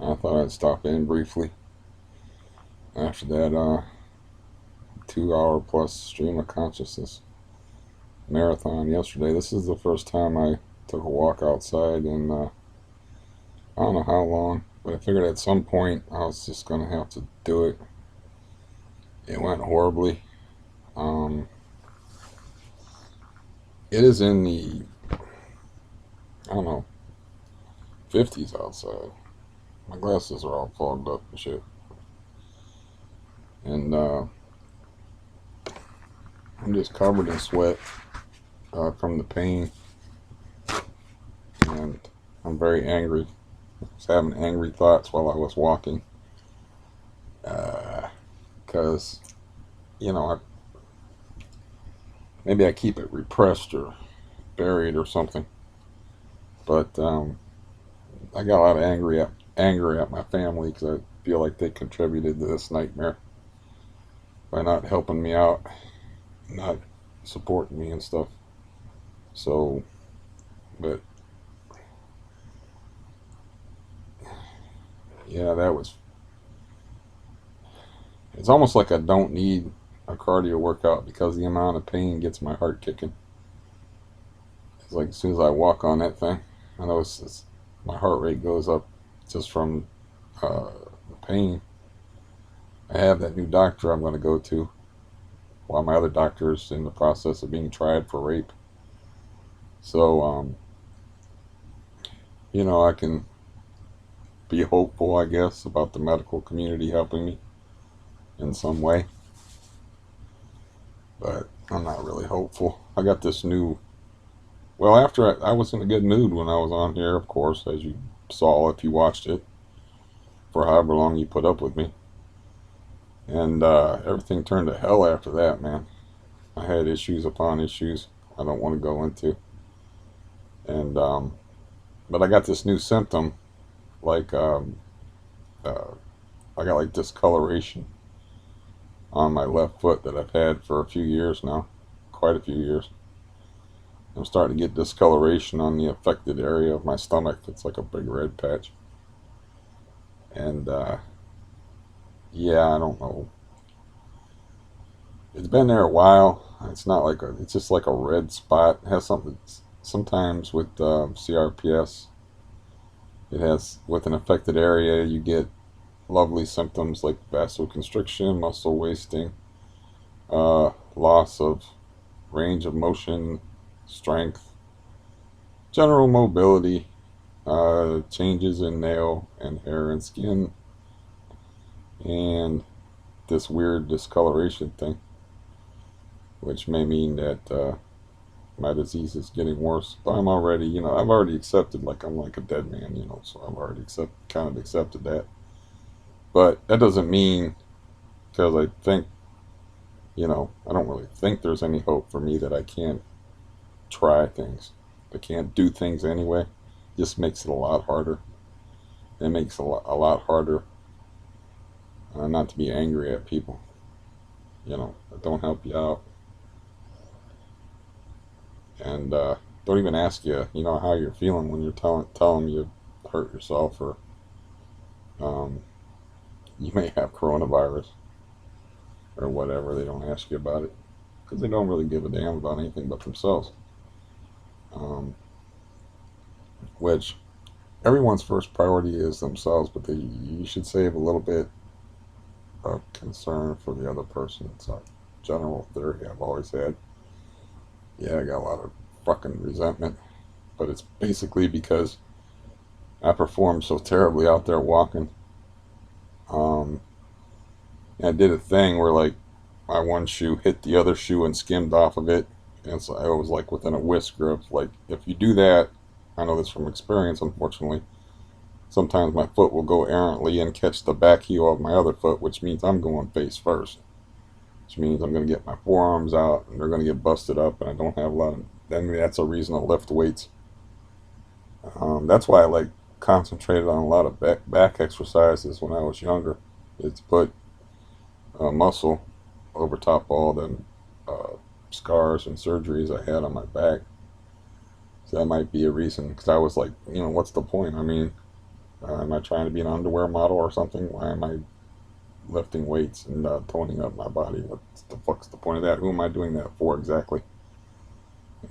I thought I'd stop in briefly after that 2 hour plus stream of consciousness marathon yesterday. This is the first time I took a walk outside in I don't know how long, but I figured at some point I was just going to have to do it. It went horribly. Um, it is in the, I don't know, 50s outside. My glasses are all fogged up and shit. And I'm just covered in sweat from the pain. And I'm very angry. I was having angry thoughts while I was walking. Because, you know, maybe I keep it repressed or buried or something. But I got a lot of anger at my family because I feel like they contributed to this nightmare by not helping me out, not supporting me and stuff. So, but yeah, that was. It's almost like I don't need a cardio workout because the amount of pain gets my heart kicking. It's like as soon as I walk on that thing, I know my heart rate goes up just from the pain. I have that new doctor I'm going to go to while my other doctor is in the process of being tried for rape. So, I can be hopeful, I guess, about the medical community helping me in some way. But I'm not really hopeful. I got this new. Well, after I was in a good mood when I was on here, of course, as you saw if you watched it, for however long you put up with me. And everything turned to hell after that, man. I had issues upon issues I don't want to go into. And, but I got this new symptom, like, uh, I got like discoloration on my left foot that I've had for a few years now, quite a few years. I'm starting to get discoloration on the affected area of my stomach. It's like a big red patch. And yeah, I don't know. It's been there a while. It's not like it's just like a red spot. It has something, sometimes with CRPS, it has, with an affected area, you get lovely symptoms like vasoconstriction, muscle wasting, loss of range of motion, strength, general mobility, changes in nail and hair and skin, and this weird discoloration thing, which may mean that my disease is getting worse. But I'm already, I've already accepted, like I'm like a dead man, so I've already kind of accepted that. But that doesn't mean, because I think, I don't really think there's any hope for me that I can't try things. I can't do things anyway. It just makes it a lot harder. It makes a lot harder not to be angry at people, that don't help you out. And don't even ask you, how you're feeling when you're tell them you hurt yourself or um, you may have coronavirus or whatever. They don't ask you about it because they don't really give a damn about anything but themselves. Um, which everyone's first priority is themselves, but you should save a little bit of concern for the other person. It's a general theory I've always had. Yeah, I got a lot of fucking resentment, but it's basically because I performed so terribly out there walking. Um, and I did a thing where like my one shoe hit the other shoe and skimmed off of it, and so I was like within a whisker of like if you do that, I know this from experience, unfortunately. Sometimes my foot will go errantly and catch the back heel of my other foot, which means I'm going face first. Which means I'm going to get my forearms out and they're going to get busted up, and I don't have a lot of. Then that's a reason to lift weights. That's why I like concentrated on a lot of back exercises when I was younger. It's put muscle over top all the uh, scars and surgeries I had on my back. So that might be a reason. Because I was like, what's the point? I mean, Am I trying to be an underwear model or something? Why am I lifting weights and toning up my body? What the fuck's the point of that? Who am I doing that for exactly?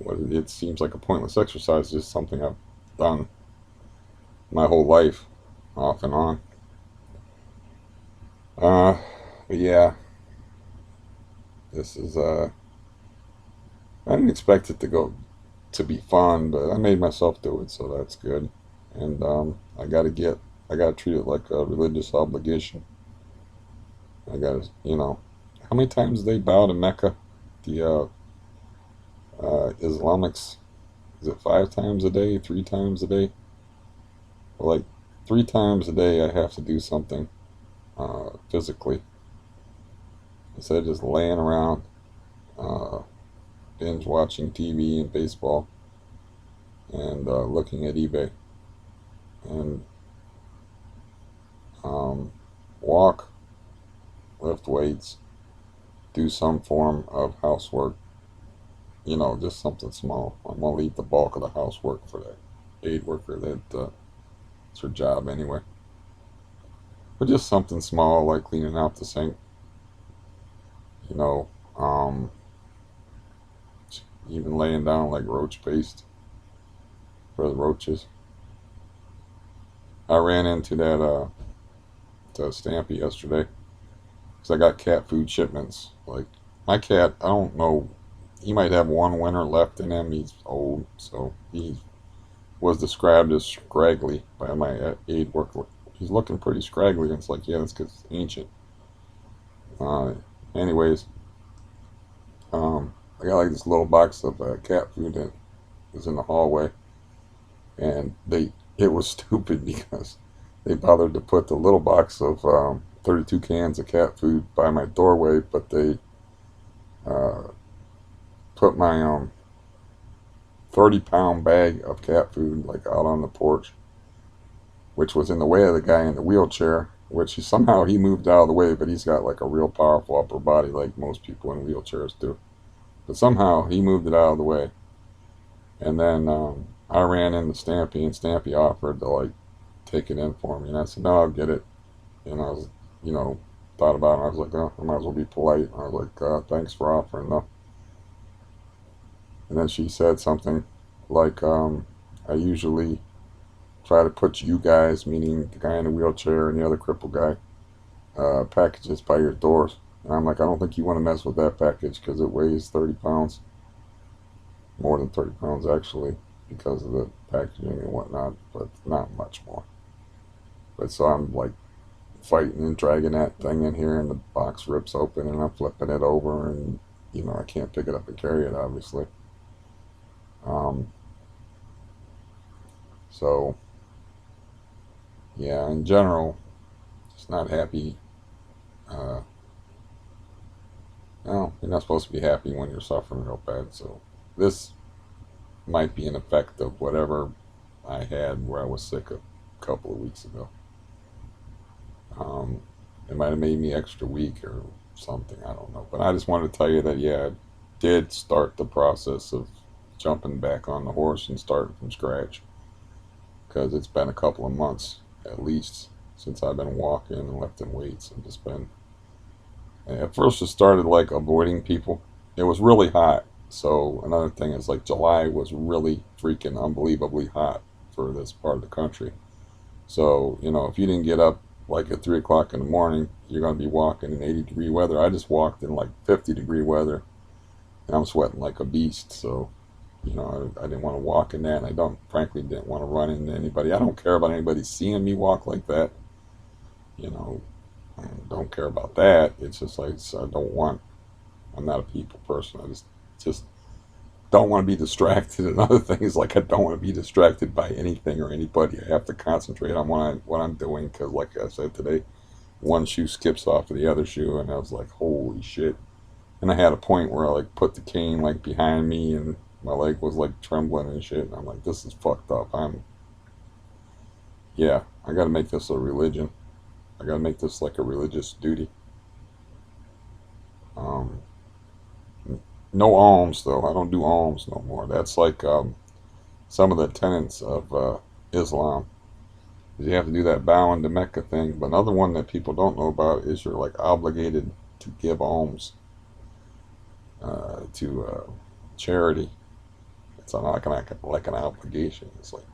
It seems like a pointless exercise, just something I've done my whole life, off and on. Uh, but yeah, this is I didn't expect it to go to be fun, but I made myself do it, so that's good. And I gotta treat it like a religious obligation. I gotta, how many times they bow to Mecca? The Islamics, is it 5 times a day, 3 times a day? Well, like 3 times a day, I have to do something physically instead of just laying around, uh, binge watching TV and baseball and looking at eBay and um, walk, lift weights, do some form of housework, just something small. I'm gonna leave the bulk of the housework for that aid worker. It's her job anyway. But just something small like cleaning out the sink, you know, um, even laying down like roach paste for the roaches. I ran into that to Stampy yesterday because I got cat food shipments. Like my cat, I don't know, he might have one winter left in him. He's old, so he was described as scraggly by my aide worker. He's looking pretty scraggly. And it's like, yeah, that's because it's ancient. Uh, anyways, I got like this little box of cat food that was in the hallway, and it was stupid because they bothered to put the little box of 32 cans of cat food by my doorway, but they uh, put my 30-pound bag of cat food like out on the porch, which was in the way of the guy in the wheelchair, which somehow he moved out of the way, but he's got like a real powerful upper body like most people in wheelchairs do. But somehow he moved it out of the way. And then I ran into Stampy, and Stampy offered to like take it in for me. And I said, no, I'll get it. And I was, you know, thought about it. I was like, oh, I might as well be polite. I was like, thanks for offering though. And then she said something like, I usually try to put you guys, meaning the guy in the wheelchair and the other crippled guy, packages by your doors. And I'm like, I don't think you want to mess with that package because it weighs 30 pounds, more than 30 pounds actually, because of the packaging and whatnot, but not much more. But so I'm like fighting and dragging that thing in here, and the box rips open, and I'm flipping it over, and I can't pick it up and carry it, obviously. Um, so yeah, in general, just not happy. Uh, no, you're not supposed to be happy when you're suffering real bad. So this might be an effect of whatever I had where I was sick a couple of weeks ago. Um, it might have made me extra weak or something. I don't know. But I just wanted to tell you that, yeah, I did start the process of jumping back on the horse and starting from scratch because it's been a couple of months at least since I've been walking and lifting weights. I've just been, at first, it started like avoiding people. It was really hot. So, another thing is like July was really freaking unbelievably hot for this part of the country. So, if you didn't get up like at 3 o'clock in the morning, you're going to be walking in 80-degree weather. I just walked in like 50-degree weather, and I'm sweating like a beast. So, I didn't want to walk in that, and I frankly, didn't want to run into anybody. I don't care about anybody seeing me walk like that. You know, I don't care about that. It's just like, I don't want, I'm not a people person. I just don't want to be distracted. Another thing is like I don't want to be distracted by anything or anybody. I have to concentrate on what I'm doing because, like I said today, one shoe skips off of the other shoe, and I was like, holy shit! And I had a point where I like put the cane like behind me, and my leg was like trembling and shit. And I'm like, this is fucked up. Yeah, I got to make this a religion. I got to make this like a religious duty. Um, no alms though. I don't do alms no more. That's like some of the tenets of Islam. You have to do that bowing to Mecca thing. But another one that people don't know about is you're like obligated to give alms to charity. It's not like an obligation. It's like,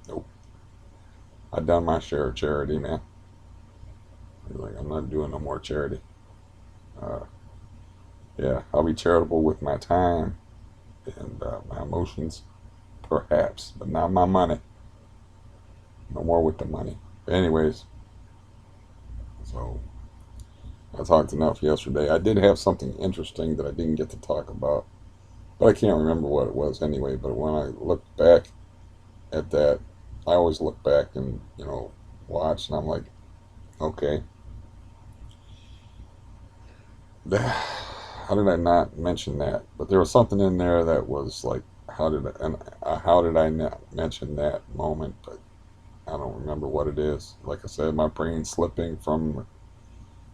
nope. I've done my share of charity, man. Like, I'm not doing no more charity. Uh, yeah, I'll be charitable with my time and my emotions, perhaps, but not my money. No more with the money. But anyways, so I talked enough yesterday. I did have something interesting that I didn't get to talk about, but I can't remember what it was anyway. But when I look back at that, I always look back and, watch, and I'm like, okay, how did I not mention that? But there was something in there that was like, how did I not mention that moment? But I don't remember what it is. Like I said, my brain's slipping from.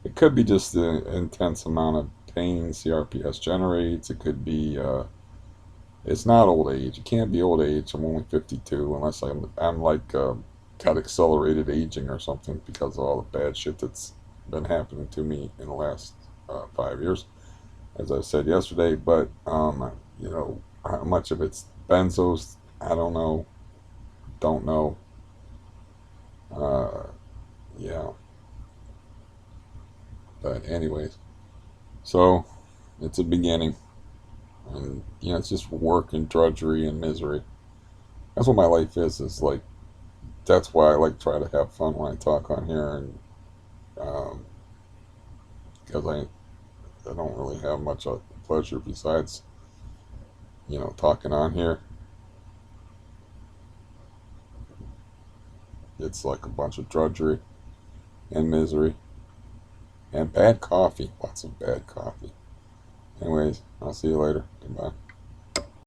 It could be just the intense amount of pain CRPS generates. It could be. It's not old age. It can't be old age. I'm only 52, unless I'm like got accelerated aging or something because of all the bad shit that's been happening to me in the last 5 years, as I said yesterday. But how much of it's benzos, I don't know. Don't know. Uh, yeah. But anyways, so it's a beginning, and it's just work and drudgery and misery. That's what my life is. Is like that's why I like try to have fun when I talk on here, and um, because I don't really have much pleasure besides talking on here. It's like a bunch of drudgery and misery and bad coffee. Lots of bad coffee. Anyways, I'll see you later. Goodbye.